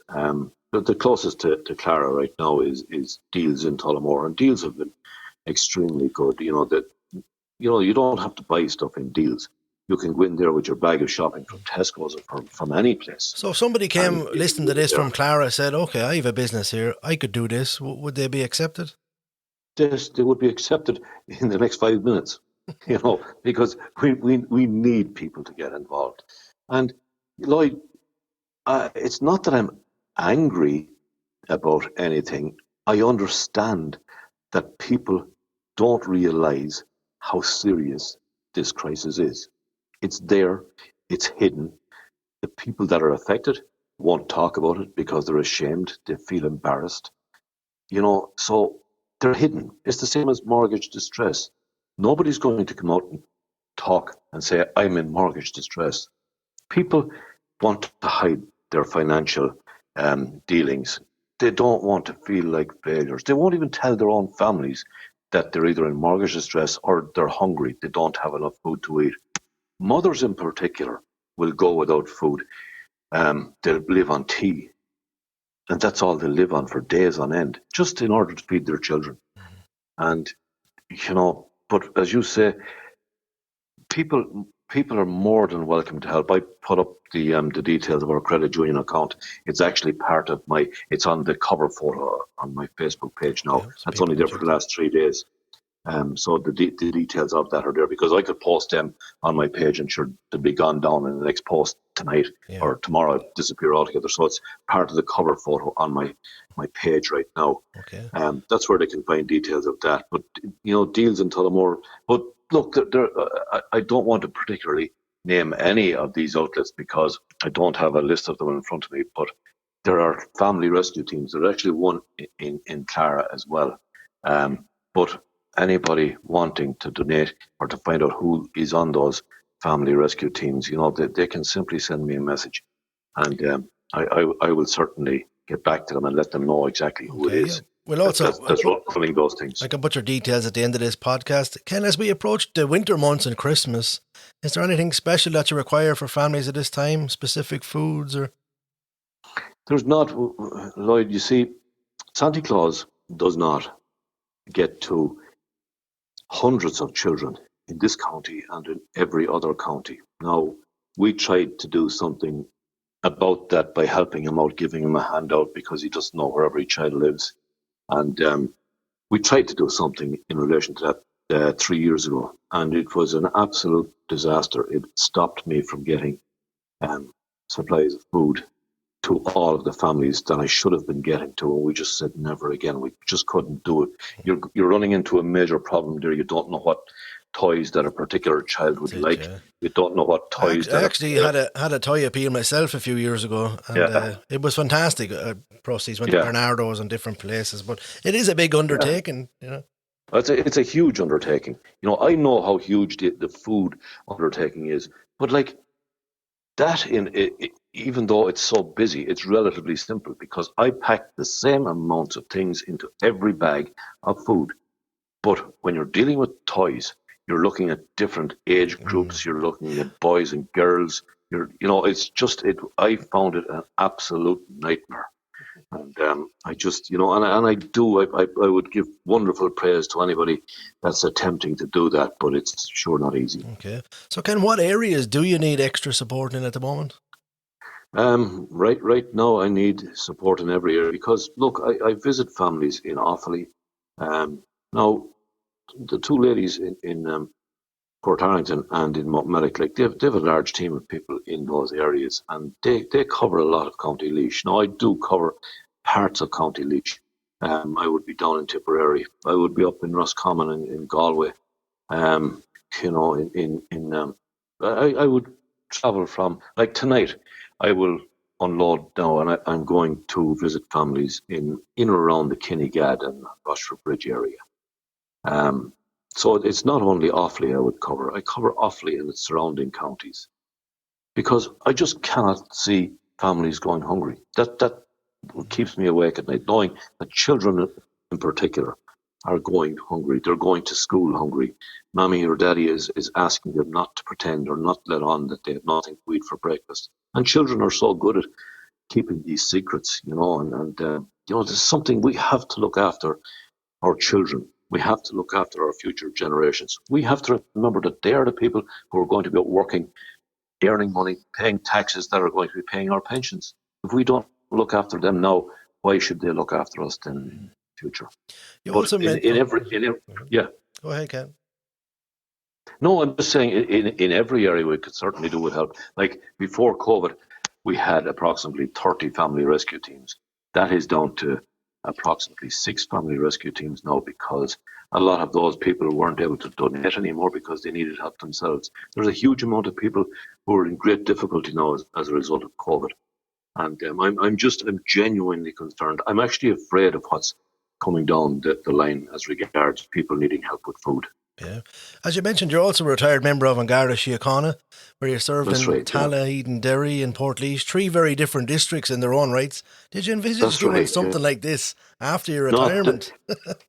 Speaker 4: the closest to Clara right now is Deals in Tullamore, and Deals have been extremely good. You don't have to buy stuff in Deals. You can go in there with your bag of shopping from Tesco's or from any place.
Speaker 3: So if somebody came listening to this from Clara, said, okay, I have a business here, I could do this, would they be accepted?
Speaker 4: They would be accepted in the next 5 minutes, because we need people to get involved. And Lloyd, it's not that I'm angry about anything. I understand that people don't realise how serious this crisis is. It's there, it's hidden. The people that are affected won't talk about it because they're ashamed, they feel embarrassed. So they're hidden. It's the same as mortgage distress. Nobody's going to come out and talk and say, I'm in mortgage distress. People want to hide their financial dealings. They don't want to feel like failures. They won't even tell their own families that they're either in mortgage distress or they're hungry. They don't have enough food to eat. Mothers in particular will go without food. They'll live on tea. And that's all they live on for days on end, just in order to feed their children. And, but as you say, people are more than welcome to help. I put up the details of our credit union account. It's actually part of it's on the cover photo on my Facebook page now.
Speaker 3: Yeah,
Speaker 4: that's only there for the last 3 days. So the details of that are there, because I could post them on my page and sure they'll be gone down in the next post tonight or tomorrow, disappear altogether. So it's part of the cover photo on my page right now.
Speaker 3: Okay.
Speaker 4: That's where they can find details of that. But Deals in Tullamore. But look, I don't want to particularly name any of these outlets because I don't have a list of them in front of me. But there are family rescue teams. There's actually one in Clara as well. But anybody wanting to donate or to find out who is on those family rescue teams, they can simply send me a message, and I will certainly get back to them and let them know exactly who it is.
Speaker 3: Yeah. Well, also,
Speaker 4: that's running those things.
Speaker 3: I can put your details at the end of this podcast. Ken, as we approach the winter months and Christmas, is there anything special that you require for families at this time? Specific foods or?
Speaker 4: There's not, Lloyd. You see, Santa Claus does not get to hundreds of children in this county and in every other county. Now, we tried to do something about that by helping him out, giving him a handout because he doesn't know where every child lives. And we tried to do something in relation to that 3 years ago, and it was an absolute disaster. It stopped me from getting supplies of food to all of the families that I should have been getting to, and we just said never again. We just couldn't do it. You're running into a major problem there. You don't know what toys that a particular child would like. Yeah. You don't know what toys.
Speaker 3: I actually had a toy appeal myself a few years ago, and it was fantastic. Proceeds went to Bernardo's and different places, but it is a big undertaking.
Speaker 4: It's a huge undertaking. I know how huge the food undertaking is, but like that even though it's so busy, it's relatively simple because I pack the same amounts of things into every bag of food. But when you're dealing with toys, you're looking at different age groups. You're looking at boys and girls. It's just I found it an absolute nightmare. And I just, and I would give wonderful praise to anybody that's attempting to do that, but it's sure not easy.
Speaker 3: Okay. So Ken, what areas do you need extra support in at the moment?
Speaker 4: Right now I need support in every area because look, I visit families in Offaly. Now the two ladies in Port Harrington and in Montmelick, like they have a large team of people in those areas, and they cover a lot of County Laois. Now I do cover parts of County Laois. I would be down in Tipperary. I would be up in Roscommon in Galway. I would travel from, like tonight, I will unload now, and I'm going to visit families in or around the Kinnegad and Rochford Bridge area. So it's not only Offaly I would cover. I cover Offaly and its surrounding counties because I just cannot see families going hungry. That keeps me awake at night, knowing that children in particular are going hungry. They're going to school hungry. Mommy or daddy is asking them not to pretend or not let on that they have nothing to eat for breakfast. And children are so good at keeping these secrets, there's something we have to look after our children. We have to look after our future generations. We have to remember that they are the people who are going to be working, earning money, paying taxes that are going to be paying our pensions. If we don't look after them now, why should they look after us then in the future?
Speaker 3: You
Speaker 4: but
Speaker 3: also
Speaker 4: yeah.
Speaker 3: Go ahead, Ken.
Speaker 4: No, I'm just saying in every area we could certainly do with help. Like before COVID, we had approximately 30 family rescue teams. That is down to approximately 6 family rescue teams now, because a lot of those people weren't able to donate anymore because they needed help themselves. There's a huge amount of people who are in great difficulty now as a result of COVID. And I'm genuinely concerned. I'm actually afraid of what's coming down the line as regards people needing help with food.
Speaker 3: Yeah. As you mentioned, you're also a retired member of An Garda Síochána, where you served in Tallaght, Eden, Derry and Portlaoise, 3 very different districts in their own rights. Did you envisage doing something like this after your retirement?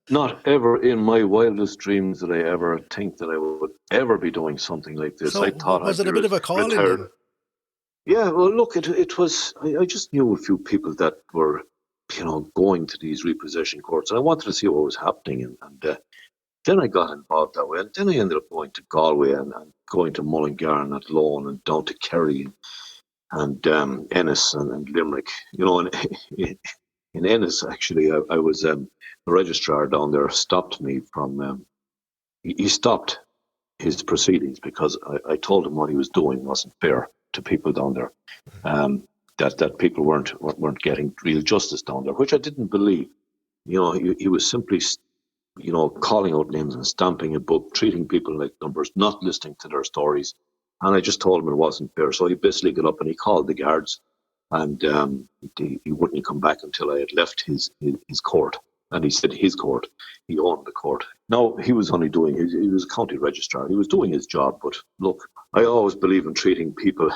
Speaker 4: Not ever in my wildest dreams did I ever think that I would ever be doing something like this.
Speaker 3: So
Speaker 4: I thought
Speaker 3: was it a bit of a calling then?
Speaker 4: Yeah, well, look, it was, I just knew a few people that were, going to these repossession courts, and I wanted to see what was happening. And then I got involved that way, and then I ended up going to Galway and going to Mullingar at Lone and down to Kerry and Ennis and Limerick. In Ennis, actually, I was the registrar down there stopped me from. He stopped his proceedings because I told him what he was doing wasn't fair to people down there. That people weren't getting real justice down there, which I didn't believe. He was simply, calling out names and stamping a book, treating people like numbers, not listening to their stories. And I just told him it wasn't fair. So he basically got up and he called the guards, and he wouldn't come back until I had left his court. And he said his court, he owned the court. No, he was only he was a county registrar. He was doing his job. But look, I always believe in treating people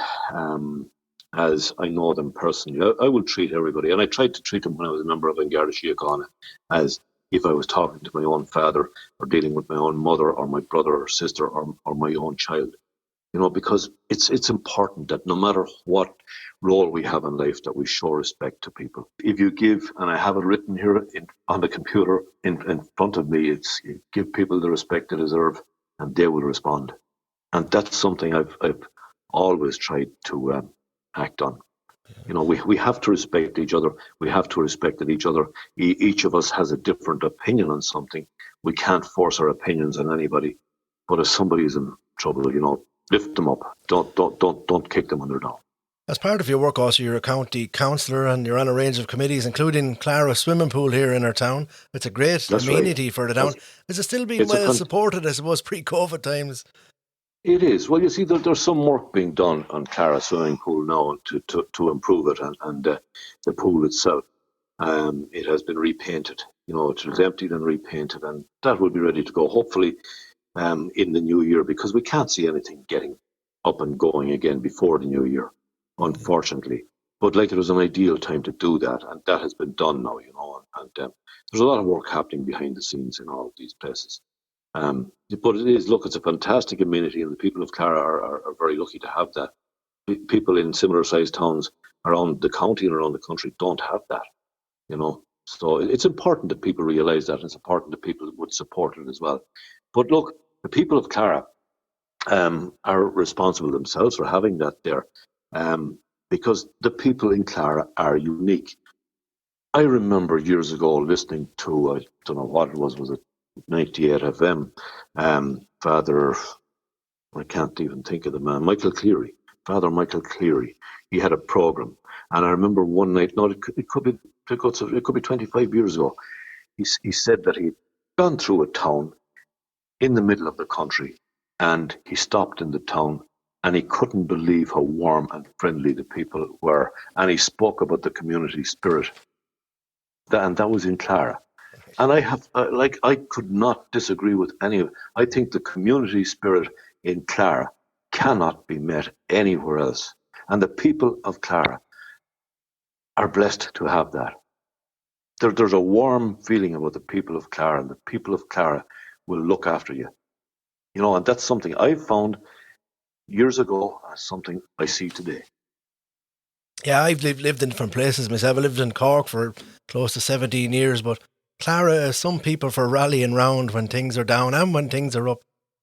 Speaker 4: as I know them personally. I will treat everybody. And I tried to treat them when I was a member of An Garda Síochána as if I was talking to my own father or dealing with my own mother or my brother or sister or my own child. Because it's important that no matter what role we have in life, that we show respect to people. If you give, and I have it written here on the computer in front of me, it's give people the respect they deserve, and they will respond. And that's something I've always tried to act on. We have to respect each other. We have to respect each other. Each of us has a different opinion on something. We can't force our opinions on anybody. But if somebody is in trouble, lift them up. Don't kick them when they're down.
Speaker 3: As part of your work also, you're a county councillor and you're on a range of committees, including Clara's swimming pool here in our town. It's a great amenity for the town. Is it still being well supported, I suppose, pre-COVID times?
Speaker 4: It is. Well, you see, there's some work being done on Clara's swimming pool now to improve it and the pool itself. It has been repainted. It was emptied and repainted, and that will be ready to go, hopefully, in the new year, because we can't see anything getting up and going again before the new year, unfortunately. But it was an ideal time to do that, and that has been done now, and there's a lot of work happening behind the scenes in all of these places. But it is, look, it's a fantastic amenity, and the people of Clara are very lucky to have that. People in similar sized towns around the county and around the country don't have that, So it's important that people realise that, and it's important that people would support it as well. But look, the people of Clara are responsible themselves for having that there, because the people in Clara are unique. I remember years ago listening to, I don't know what it was it 98 FM, Father, I can't even think of the man, Father Michael Cleary. He had a programme, and I remember one night, it could be 25 years ago, he said that he'd gone through a town in the middle of the country, and he stopped in the town, and he couldn't believe how warm and friendly the people were, and he spoke about the community spirit, and that was in Clara. And I could not disagree with any of it. I think the community spirit in Clara cannot be met anywhere else, and the people of Clara are blessed to have that. There's a warm feeling about the people of Clara, and the people of Clara will look after you. And that's something I found years ago, and something I see today.
Speaker 3: Yeah, I've lived in different places myself. I lived in Cork for close to 17 years, but Clara is some people for rallying round when things are down and when things are up,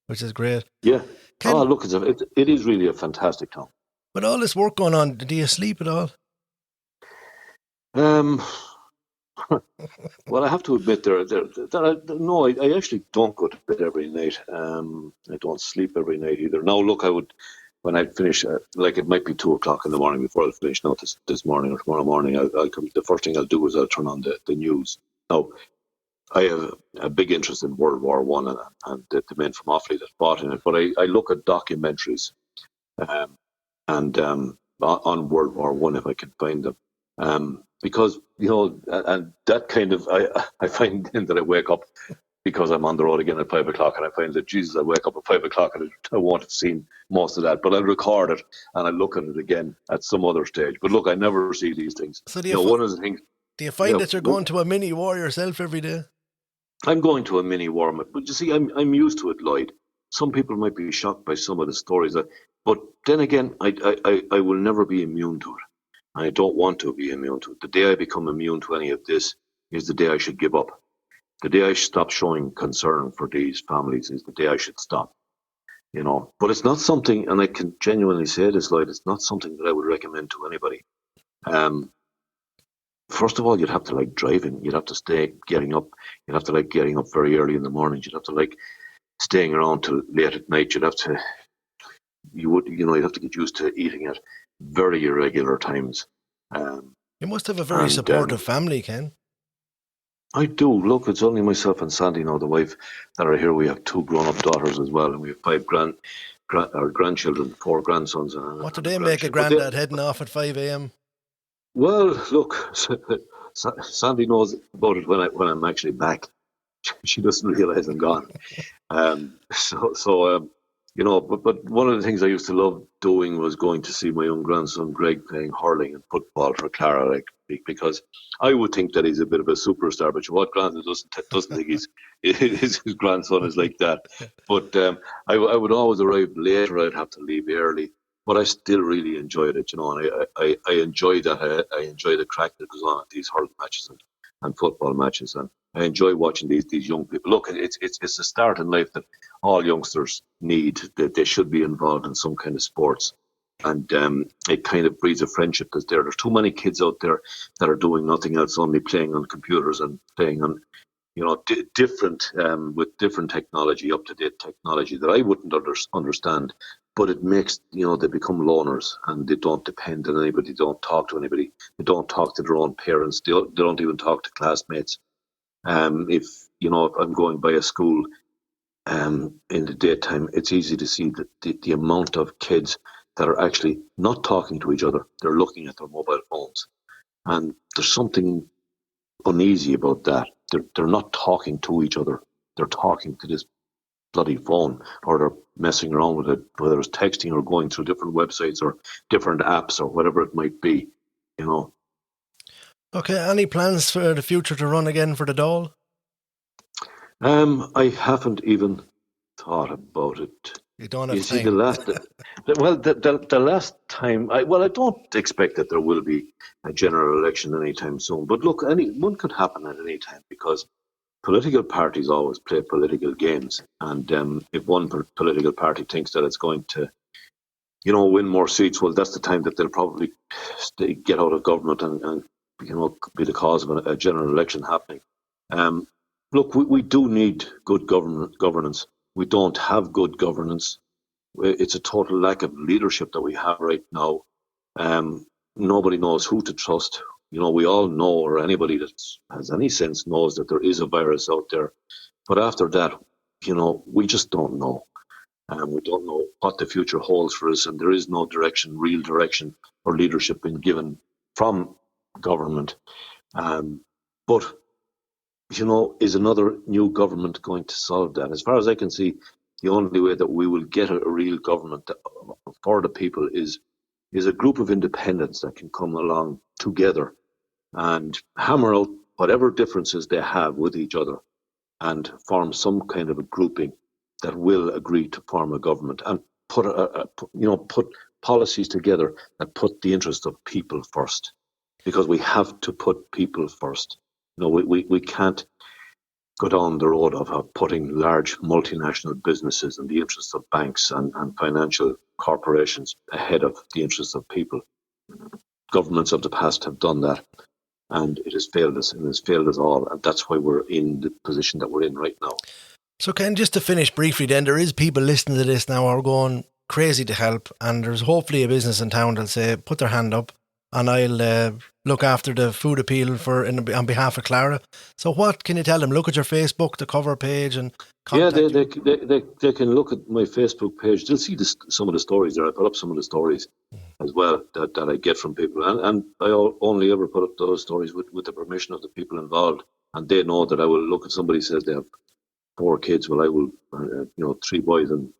Speaker 3: which is great.
Speaker 4: Yeah.
Speaker 3: Ken,
Speaker 4: Look, it is really a fantastic town.
Speaker 3: with all this work going on, do you sleep at all?
Speaker 4: Um, well, I have to admit no, I actually don't go to bed every night. I don't sleep every night either. Now, look, when I finish, like it might be 2:00 in the morning before I finish. Now, this morning or tomorrow morning, I'll come. The first thing I'll do is I'll turn on the news. Now, I have a big interest in World War One and the men from Offaly that fought in it. But I look at documentaries and on World War One if I can find them. Because, and that kind of, I find then that I wake up because I'm on the road again at 5:00 and I find that, Jesus, I wake up at 5:00 and I won't have seen most of that. But I'll record it and I look at it again at some other stage. But look, I never see these things.
Speaker 3: So
Speaker 4: one of the things.
Speaker 3: Do you find that you're going to a mini war yourself every day?
Speaker 4: I'm going to a mini war, but you see, I'm used to it, Lloyd. Some people might be shocked by some of the stories, but then again, I will never be immune to it. I don't want to be immune to it. The day I become immune to any of this is the day I should give up. The day I stop showing concern for these families is the day I should stop. But it's not something, and I can genuinely say this, Lloyd, it's not something that I would recommend to anybody. First of all, you'd have to like driving. You'd have to stay getting up. You'd have to like getting up very early in the morning. You'd have to like staying around till late at night. You'd have to get used to eating at very irregular times.
Speaker 3: You must have a very supportive family, Ken.
Speaker 4: I do. Look, it's only myself and Sandy now, the wife, that are here. We have 2 grown-up daughters as well, and we have 5 grandchildren, 4 grandsons.
Speaker 3: What do they make a granddad heading off at 5 a.m.?
Speaker 4: Well, look, Sandy knows about it when I'm actually back. She doesn't realise I'm gone. But one of the things I used to love doing was going to see my young grandson Greg playing hurling and football for Clara, because I would think that he's a bit of a superstar, but what granddad doesn't think his grandson is like that. But I would always arrive later. I'd have to leave early. But I still really enjoyed it, and I enjoy that. I enjoy the crack that goes on at these hurling matches and football matches, and I enjoy watching these young people. Look, it's a start in life that all youngsters need. That they should be involved in some kind of sports, and it kind of breeds a friendship that's there. There's too many kids out there that are doing nothing else, only playing on computers and playing on, different with different technology, up to date technology that I wouldn't understand. But it makes, they become loners and they don't depend on anybody. They don't talk to anybody. They don't talk to their own parents. They don't even talk to classmates. If I'm going by a school in the daytime, it's easy to see that the amount of kids that are actually not talking to each other. They're looking at their mobile phones. And there's something uneasy about that. They're not talking to each other. They're talking to this bloody phone, or they're messing around with it, whether it's texting or going through different websites or different apps or whatever it might be,
Speaker 3: Okay, any plans for the future to run again for the Dáil?
Speaker 4: I haven't even thought about it.
Speaker 3: You don't have time.
Speaker 4: See, the last time, I don't expect that there will be a general election anytime soon, but look, one could happen at any time, because political parties always play political games, and if one political party thinks that it's going to, win more seats, well, that's the time that they'll probably get out of government and be the cause of a general election happening. Look, we do need good governance. We don't have good governance. It's a total lack of leadership that we have right now. Nobody knows who to trust. We all know, or anybody that has any sense knows, that there is a virus out there. But after that, we just don't know. We don't know what the future holds for us, and there is no real direction or leadership being given from government. But, is another new government going to solve that? As far as I can see, the only way that we will get a real government for the people is a group of independents that can come along together and hammer out whatever differences they have with each other and form some kind of a grouping that will agree to form a government and put policies together that put the interest of people first, because we have to put people first. We can't go down the road of putting large multinational businesses and the interests of banks and financial corporations ahead of the interests of people. Governments of the past have done that, and it has failed us, and has failed us all, and that's why we're in the position that we're in right now.
Speaker 3: So Ken, just to finish briefly then, there is people listening to this now who are going crazy to help, and there's hopefully a business in town that'll say, put their hand up and I'll look after the food appeal on behalf of Clara. So what can you tell them? Look at your Facebook, the cover page, and contact
Speaker 4: they can look at my Facebook page. They'll see some of the stories there. I put up some of the stories as well that I get from people, and I only ever put up those stories with the permission of the people involved, and they know that I will look at somebody says they have 4 kids. Well, I will, 3 boys and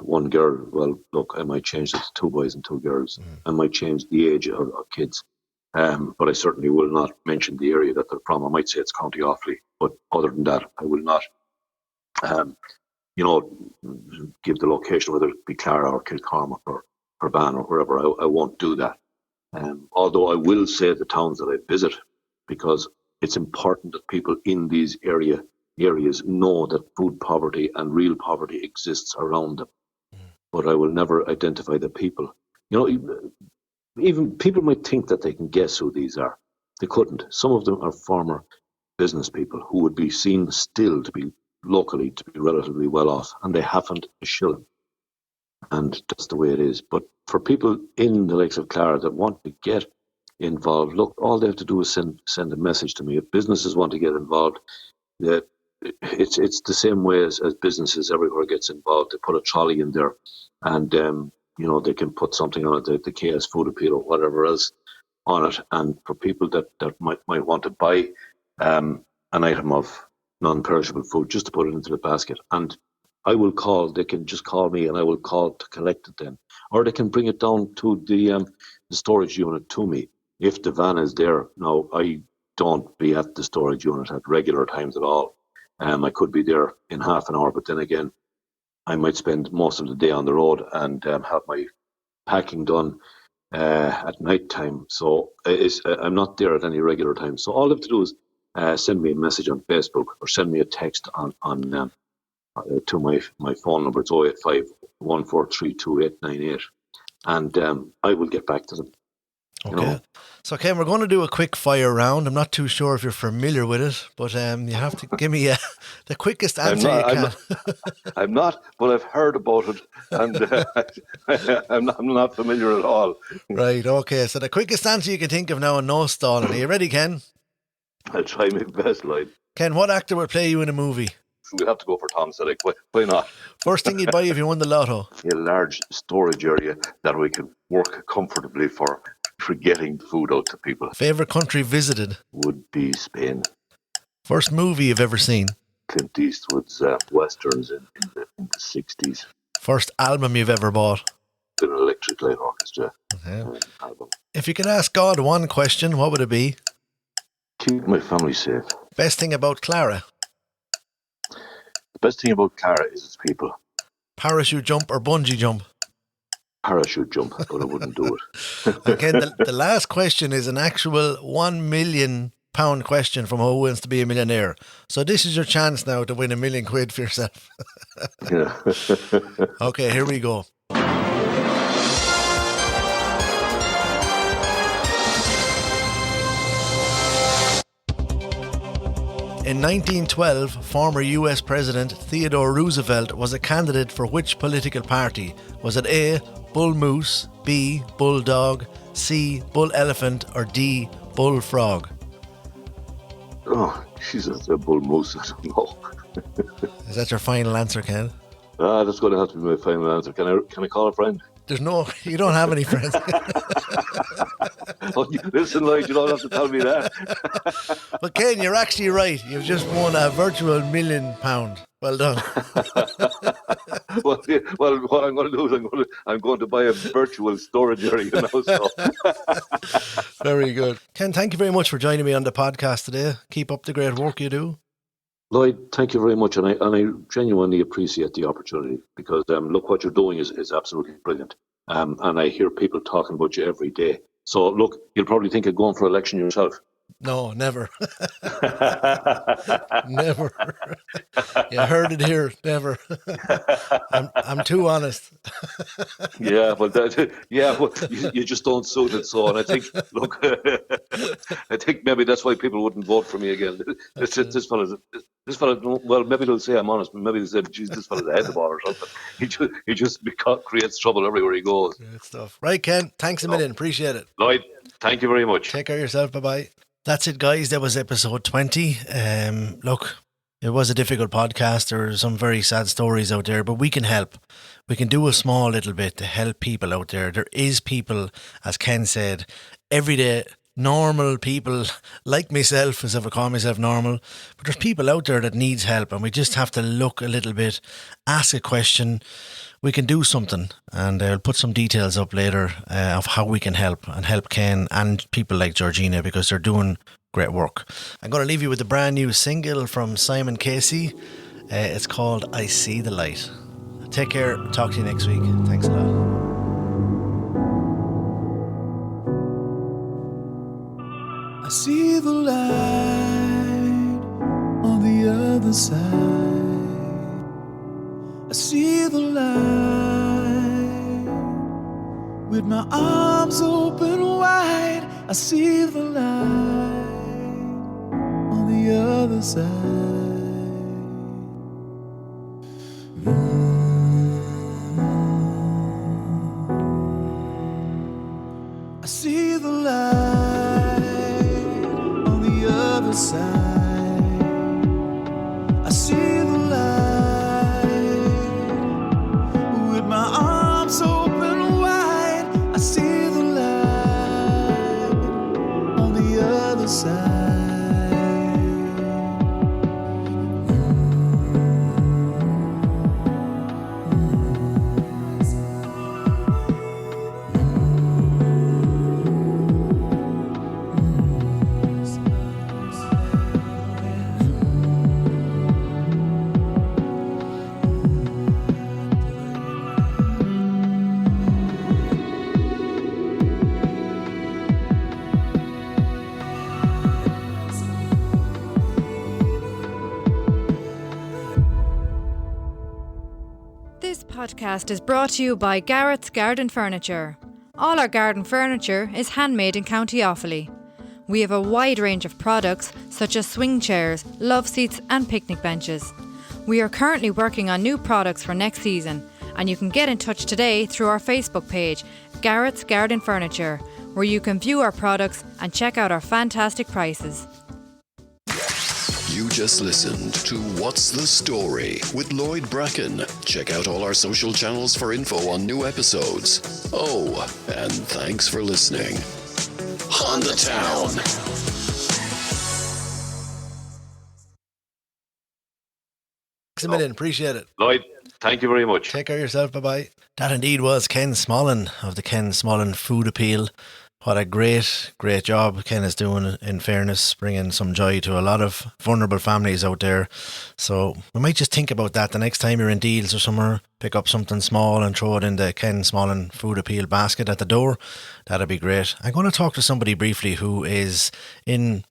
Speaker 4: 1 girl. Well, look, I might change it to 2 boys and 2 girls. I might change the age of kids. But I certainly will not mention the area that they're from. I might say it's County Offaly, but other than that, I will not, give the location, whether it be Clara or Kilcormac or Ban or wherever. I won't do that. Although I will say the towns that I visit, because it's important that people in these areas know that food poverty and real poverty exists around them. But I will never identify the people. Even people might think that they can guess who these are. They couldn't. Some of them are former business people who would be seen still to be locally to be relatively well off, and they haven't a shilling. And that's the way it is. But for people in the likes of Clara that want to get involved, look, all they have to do is send a message to me. If businesses want to get involved, it's the same way as businesses everywhere gets involved. They put a trolley in there, and they can put something on it, the KS food appeal or whatever else on it. And for people that might want to buy an item of non-perishable food, just to put it into the basket. And I will call, they can just call me and I will call to collect it then. Or they can bring it down to the storage unit to me if the van is there. Now, I don't be at the storage unit at regular times at all. I could be there in half an hour, but then again, I might spend most of the day on the road and have my packing done at night time. So I'm not there at any regular time. So all I have to do is send me a message on Facebook or send me a text on to my phone number. It's 085 143 2898, and I will get back to them.
Speaker 3: Okay. So, Ken, we're going to do a quick fire round. I'm not too sure if you're familiar with it, but you have to give me the quickest answer you can.
Speaker 4: I'm not, but I've heard about it, and I'm not familiar at all.
Speaker 3: Right, okay. So the quickest answer you can think of now, and no stalling. Are you ready, Ken?
Speaker 4: I'll try my best, Lloyd.
Speaker 3: Ken, what actor would play you in a movie?
Speaker 4: We'll have to go for Tom Selleck. Why not?
Speaker 3: First thing you'd buy if you won the lotto?
Speaker 4: A large storage area that we can work comfortably for getting food out to people.
Speaker 3: Favourite country visited?
Speaker 4: Would be Spain.
Speaker 3: First movie you've ever seen?
Speaker 4: Clint Eastwood's westerns in the 60s.
Speaker 3: First album you've ever bought?
Speaker 4: An Electric Light Orchestra album.
Speaker 3: If you could ask God one question, what would it be?
Speaker 4: Keep my family safe.
Speaker 3: Best thing about Clara?
Speaker 4: The best thing about Clara is its people.
Speaker 3: Parachute jump or bungee jump?
Speaker 4: Parachute jump, but I wouldn't do it.
Speaker 3: Okay, the last question is an actual £1 million question from Who Wants to Be a Millionaire. So this is your chance now to win £1 million for yourself.
Speaker 4: Yeah.
Speaker 3: Okay, here we go. In 1912, former US President Theodore Roosevelt was a candidate for which political party? Was it A, Bull Moose, B, Bulldog, C, Bull Elephant, or D, Bull Frog?
Speaker 4: Oh, Jesus, a Bull Moose, I don't know.
Speaker 3: Is that your final answer, Ken?
Speaker 4: That's going to have to be my final answer. Can I call a friend?
Speaker 3: You don't have any friends.
Speaker 4: Listen, Lloyd, you don't have to tell me that.
Speaker 3: But Ken, you're actually right. You've just won a virtual £1 million. Well done.
Speaker 4: well, what I'm going to do is I'm going to buy a virtual storage area now. So.
Speaker 3: Very good. Ken, thank you very much for joining me on the podcast today. Keep up the great work you do.
Speaker 4: Lloyd, thank you very much, and I genuinely appreciate the opportunity because look, what you're doing is absolutely brilliant. and I hear people talking about you every day. So look, you'll probably think of going for election yourself.
Speaker 3: No, never. Never. You heard it here. Never. I'm too honest.
Speaker 4: You just don't suit it. So, and I think, look, I think maybe that's why people wouldn't vote for me again. This fella. Well, maybe they'll say I'm honest, but maybe they'll say, "Geez, this fella's ahead of the bar or something." He just creates trouble everywhere he goes.
Speaker 3: Good stuff. Right, Ken. Thanks a million. Appreciate it.
Speaker 4: Lloyd, thank you very much.
Speaker 3: Take care of yourself. Bye bye. That's it, guys. That was episode 20. Look, it was a difficult podcast. There are some very sad stories out there, but we can help. We can do a small little bit to help people out there. There is people, as Ken said, everyday normal people like myself, as if I call myself normal, but there's people out there that needs help, and we just have to look a little bit, ask a question. We can do something, and I'll put some details up later of how we can help, and help Ken and people like Georgina, because they're doing great work. I'm going to leave you with a brand new single from Simon Casey. It's called I See the Light. Take care. Talk to you next week. Thanks a lot.
Speaker 6: I see the light on the other side. I see the light with my arms open wide. I see the light on the other side. I see the light on the other side. I see the light with my arms open wide. I see the light on the other side.
Speaker 1: This podcast is brought to you by Garrett's Garden Furniture. All our garden furniture is handmade in County Offaly. We have a wide range of products such as swing chairs, love seats and picnic benches. We are currently working on new products for next season, and you can get in touch today through our Facebook page, Garrett's Garden Furniture, where you can view our products and check out our fantastic prices.
Speaker 7: You just listened to What's the Story with Lloyd Bracken. Check out all our social channels for info on new episodes. Oh, and thanks for listening. Honda Town.
Speaker 3: Thanks a million. Appreciate it.
Speaker 4: Lloyd, thank you very much.
Speaker 3: Take care of yourself. Bye bye. That indeed was Ken Smollen of the Ken Smollen Food Appeal. What a great job Ken is doing, in fairness, bringing some joy to a lot of vulnerable families out there. So we might just think about that the next time you're in Deals or somewhere. Pick up something small and throw it in the Ken Smollen Food Appeal basket at the door. That'd be great. I'm going to talk to somebody briefly who is in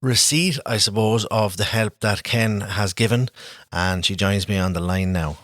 Speaker 3: receipt, I suppose, of the help that Ken has given, and she joins me on the line now.